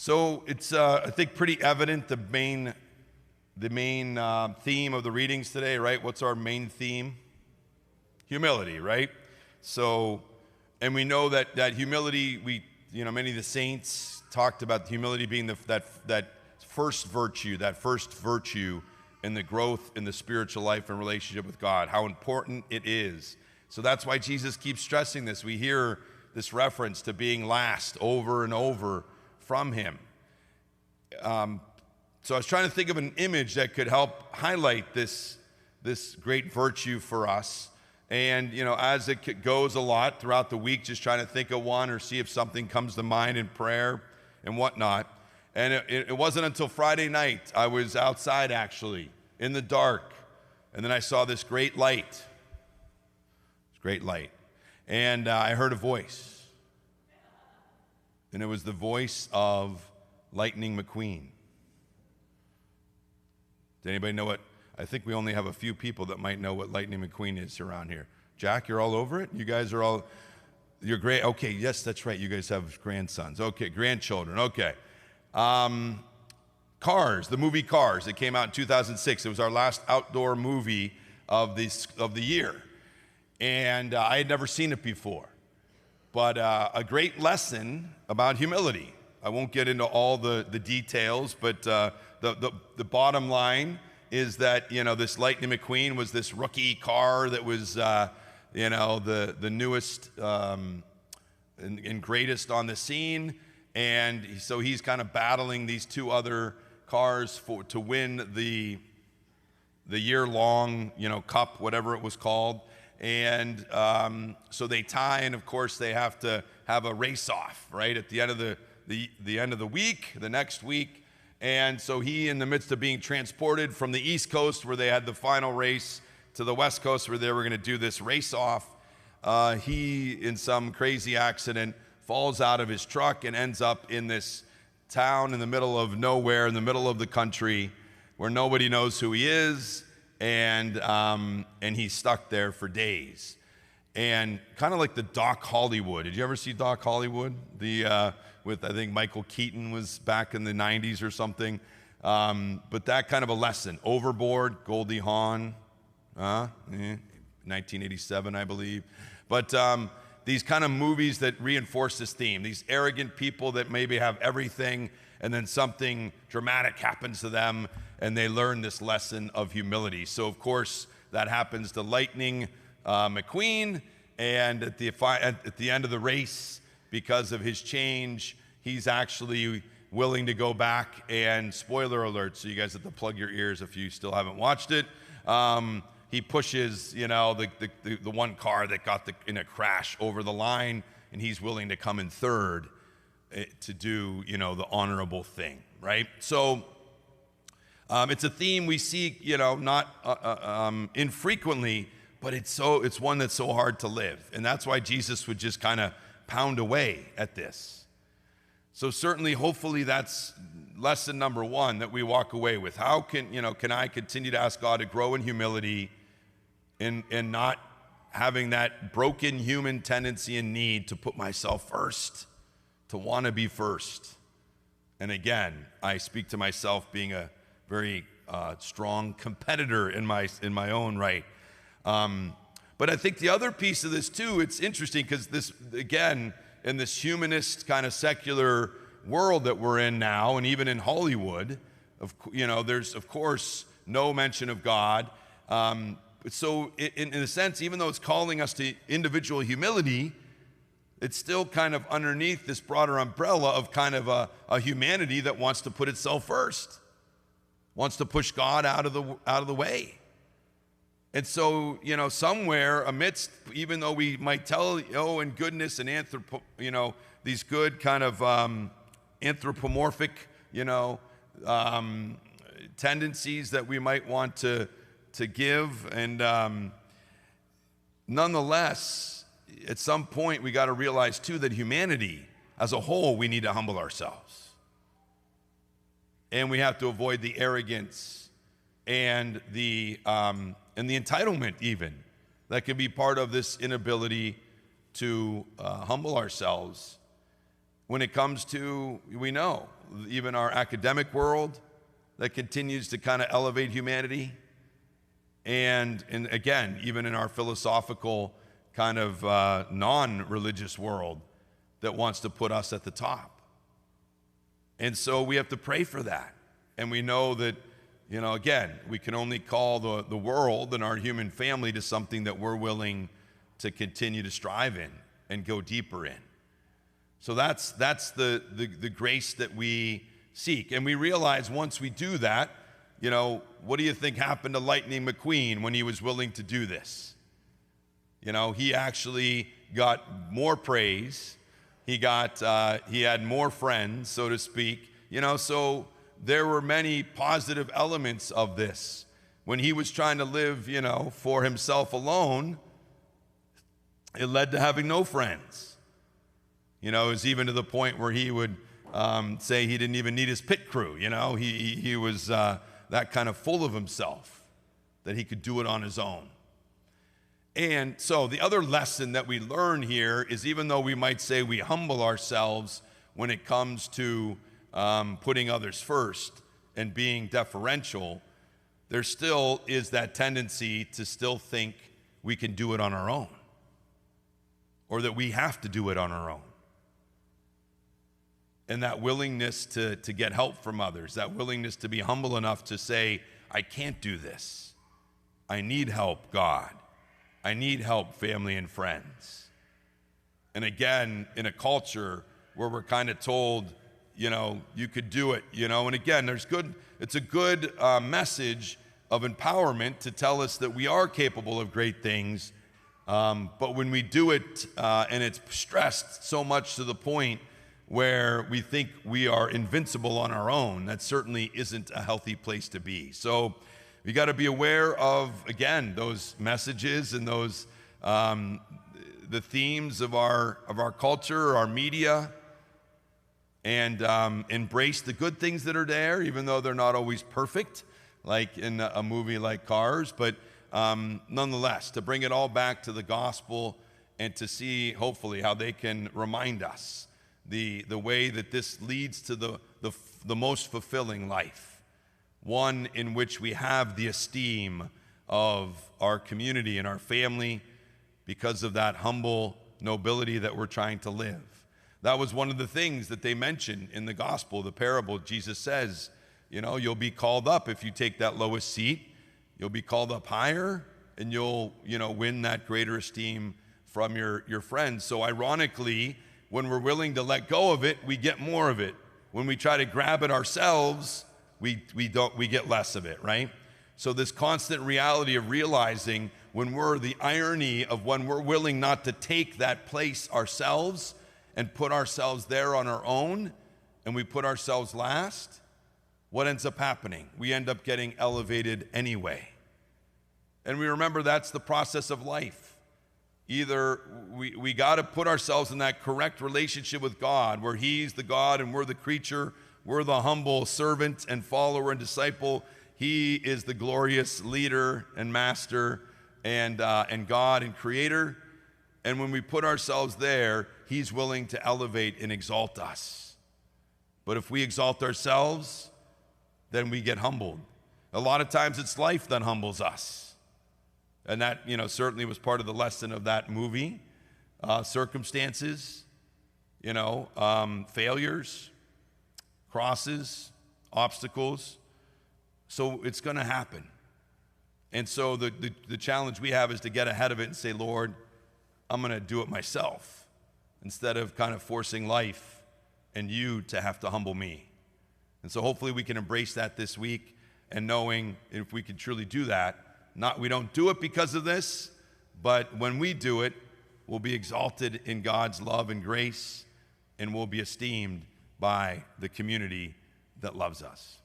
So it's, I think, pretty evident the main theme of the readings today, right? What's our main theme? Humility, right? So, and we know that humility, many of the saints talked about humility being that first virtue in the growth in the spiritual life and relationship with God, how important it is. So that's why Jesus keeps stressing this. We hear this reference to being last over and over from him. So I was trying to think of an image that could help highlight this great virtue for us. And, as it goes a lot throughout the week, just trying to think of one or see if something comes to mind in prayer and whatnot. And it wasn't until Friday night, I was outside actually, in the dark, and then I saw this great light. And I heard a voice. And it was the voice of Lightning McQueen. Does anybody know what? I think we only have a few people that might know what Lightning McQueen is around here. Jack, you're all over it? You guys are all, you're great. Okay, yes, that's right. You guys have grandsons. Okay, grandchildren. Okay. Cars, the movie Cars. It came out in 2006. It was our last outdoor movie of the year. And I had never seen it before. But a great lesson about humility. I won't get into all the details, but the bottom line is that, this Lightning McQueen was this rookie car that was, the newest and greatest on the scene. And so he's kind of battling these two other cars to win the year-long, cup, whatever it was called. And so they tie, and of course they have to have a race-off, right, at the end of the end of the week, the next week. And so he, in the midst of being transported from the East Coast, where they had the final race, to the West Coast, where they were going to do this race-off, he, in some crazy accident, falls out of his truck and ends up in this town in the middle of nowhere, in the middle of the country, where nobody knows who he is, and he's stuck there for days. And kind of like the Doc Hollywood. Did you ever see Doc Hollywood? With, I think, Michael Keaton was back in the 90s or something. But that kind of a lesson. Overboard, Goldie Hawn, 1987, I believe. But these kind of movies that reinforce this theme, these arrogant people that maybe have everything, and then something dramatic happens to them, and they learn this lesson of humility. So, of course, that happens to Lightning McQueen, and at the end of the race, because of his change, he's actually willing to go back and, spoiler alert, so you guys have to plug your ears if you still haven't watched it, he pushes, the one car that got in a crash over the line, and he's willing to come in third to do, the honorable thing, right? So it's a theme we see, not infrequently, but it's one that's so hard to live. And that's why Jesus would just kind of pound away at this. So certainly, hopefully, that's lesson number one that we walk away with. How can I continue to ask God to grow in humility and not having that broken human tendency and need to put myself first, to want to be first? And again, I speak to myself being a very strong competitor in my own right. But I think the other piece of this too, it's interesting because this, again, in this humanist kind of secular world that we're in now, and even in Hollywood, there's of course no mention of God. So in a sense, even though it's calling us to individual humility, it's still kind of underneath this broader umbrella of kind of a humanity that wants to put itself first, wants to push God out of the way. And so, somewhere amidst, even though we might tell, and goodness and these good kind of anthropomorphic, tendencies that we might want to give, and nonetheless, at some point we got to realize too that humanity as a whole, we need to humble ourselves, and we have to avoid the arrogance and the entitlement even that can be part of this inability to humble ourselves when it comes to, we know, even our academic world that continues to kind of elevate humanity. And again, even in our philosophical kind of non-religious world that wants to put us at the top. And so we have to pray for that. And we know that, again, we can only call the world and our human family to something that we're willing to continue to strive in and go deeper in. So that's the grace that we seek. And we realize once we do that, what do you think happened to Lightning McQueen when he was willing to do this? He actually got more praise. He had more friends, so to speak. So there were many positive elements of this. When he was trying to live, for himself alone, it led to having no friends. It was even to the point where he would say he didn't even need his pit crew. He was that kind of full of himself that he could do it on his own. And so the other lesson that we learn here is, even though we might say we humble ourselves when it comes to putting others first and being deferential, there still is that tendency to still think we can do it on our own, or that we have to do it on our own. And that willingness to get help from others, that willingness to be humble enough to say, I can't do this. I need help, God. I need help, family and friends. And again, in a culture where we're kind of told, you could do it, and again, it's a good message of empowerment to tell us that we are capable of great things. But when we do it and it's stressed so much to the point where we think we are invincible on our own, that certainly isn't a healthy place to be. So we got to be aware of, again, those messages and those the themes of our culture, our media, and embrace the good things that are there, even though they're not always perfect, like in a movie like Cars. But nonetheless, to bring it all back to the gospel and to see, hopefully, how they can remind us the way that this leads to the most fulfilling life, one in which we have the esteem of our community and our family because of that humble nobility that we're trying to live. That was one of the things that they mentioned in the gospel, the parable. Jesus says, you'll be called up if you take that lowest seat. You'll be called up higher, and you'll, win that greater esteem from your friends. So ironically, when we're willing to let go of it, we get more of it. When we try to grab it ourselves, we get less of it, right? So this constant reality of realizing the irony of when we're willing not to take that place ourselves and put ourselves there on our own, and we put ourselves last, what ends up happening? We end up getting elevated anyway. And we remember that's the process of life. Either we got to put ourselves in that correct relationship with God, where He's the God and we're the creature. We're the humble servant and follower and disciple. He is the glorious leader and master and God and creator. And when we put ourselves there, He's willing to elevate and exalt us. But if we exalt ourselves, then we get humbled. A lot of times it's life that humbles us. And that, certainly was part of the lesson of that movie. Circumstances, failures, crosses, obstacles. So it's going to happen. And so the challenge we have is to get ahead of it and say, Lord, I'm going to do it myself, instead of kind of forcing life and you to have to humble me. And so hopefully we can embrace that this week, and knowing if we can truly do that, we don't do it because of this, but when we do it, we'll be exalted in God's love and grace, and we'll be esteemed by the community that loves us.